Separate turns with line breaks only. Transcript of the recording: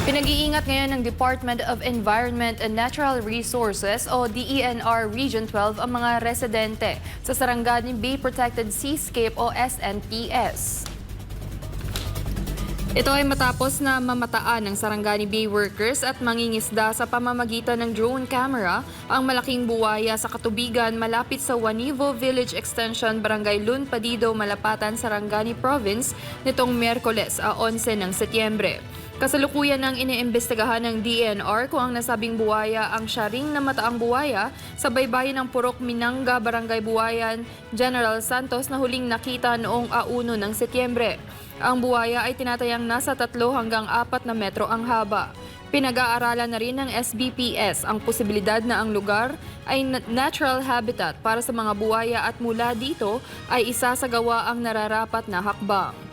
Pinag-iingat ngayon ng Department of Environment and Natural Resources o DENR Region 12 ang mga residente sa Sarangani Bay Protected Seascape o SNPS. Ito ay matapos na mamataan ng Sarangani Bay workers at mangingisda sa pamamagitan ng drone camera ang malaking buwaya sa katubigan malapit sa Wanivo Village Extension, Barangay Lun Padido, Malapatan, Sarangani Province nitong Miyerkules, 11 ng Setyembre. Kasalukuyan ng iniimbestigahan ng DENR kung ang nasabing buwaya ang syaring na mataang buwaya sa baybayin ng Purok Minanga, Barangay Buwayan, General Santos na huling nakita noong 1 ng Setyembre. Ang buwaya ay tinatayang nasa 3 hanggang 4 na metro ang haba. Pinag-aaralan na rin ng SBPS ang posibilidad na ang lugar ay natural habitat para sa mga buwaya at mula dito ay isasagawa ang nararapat na hakbang.